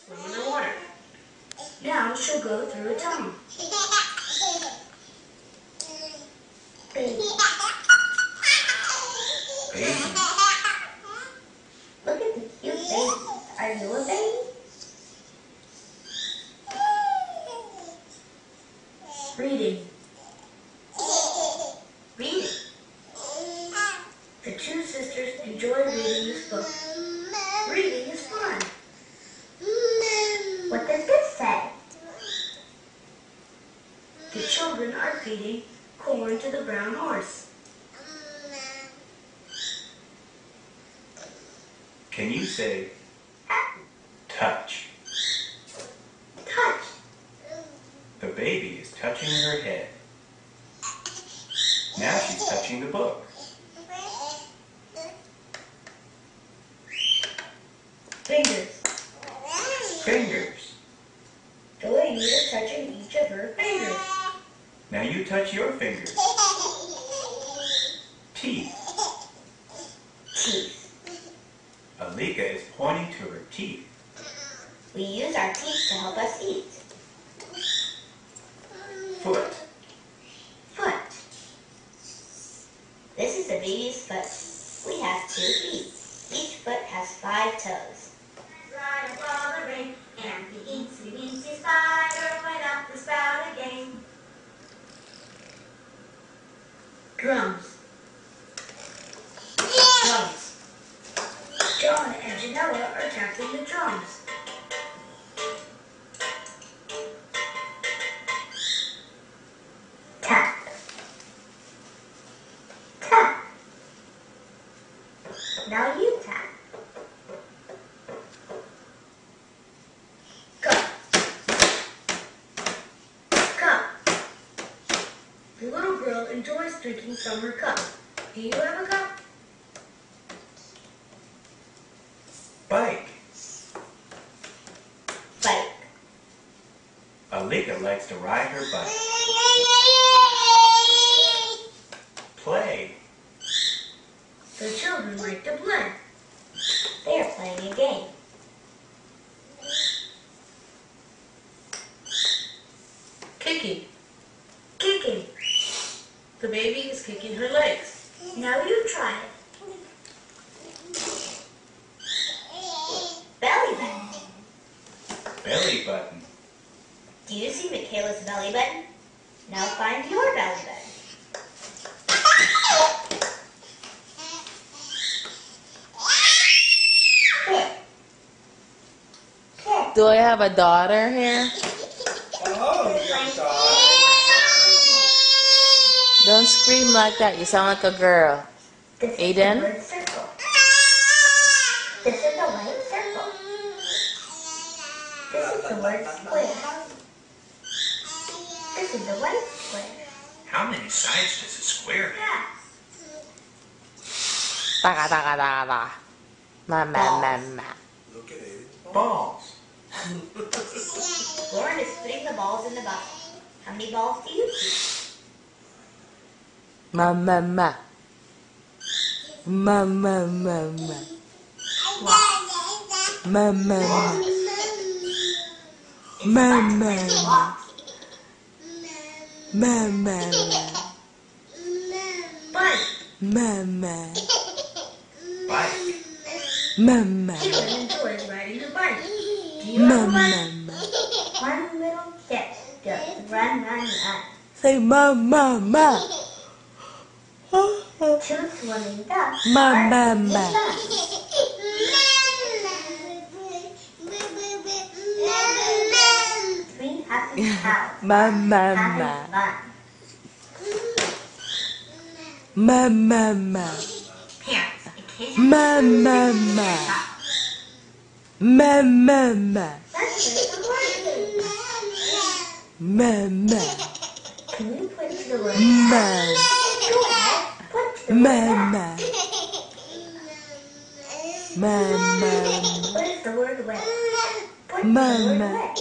swim in the water. Now she'll go through a tunnel. Baby. Baby. Look at the cute baby. Are you a baby? Reading. Reading. The two sisters enjoy reading this book. Reading is fun. What does this say? The children are feeding corn to the brown horse. Can you say touch? Touch. The baby is touching her head. Now she's touching the book. Fingers. Fingers. The lady is touching each of her fingers. Now you touch your fingers. Teeth. Teeth. Alika is pointing to her teeth. We use our teeth to help us eat. Foot. Foot. This is the baby's foot. We have 2 feet. Each foot has 5 toes. Ride above the ring, and the eensy-weensy spider went up the spout again. Drums. Drums. John and Janella are tapping the drums. Tap. Tap. Now you tap. Cup. Cup. The little girl enjoys drinking from her cup. Do you have a cup? Bike. Bike. Alika likes to ride her bike. Play. The children like to play. They are playing a game. Kicking. Kicking. The baby is kicking her legs. Now you try it. Belly button. Belly button. Do you see Michaela's belly button? Now find your belly button. Do I have a daughter here? Don't scream like that. You sound like a girl. This is Aiden? the word circle. This is the white circle. This is the word square. This is the white square. How many sides does a square have? Taka taka taka taka. Ma ma ma ma. Look at it. Balls. Lauren is putting the balls in the bucket. How many balls do you see? Ma ma ma. Ma ma ma ma. Ma ma ma. Ma ma ma. Ma ma ma. Bike. Ma ma. Bike. Ma ma. Caitlin enjoys riding a bike. Do you have a bike? One little step. Just run, run, run. Say ma ma ma. 2 swimming ducks Ma, are ma, in the ma. sun. 3 happy cows Ma ma having ma. fun. Ma ma ma. Parents occasionally Ma ma ma. Ma ma ma. Let's play some words. Ma ma. Can you point to the word? Ma. Go ahead. Point to the Ma word. ma. Ma ma. What is the word wet? Point to Ma, the word ma. wet.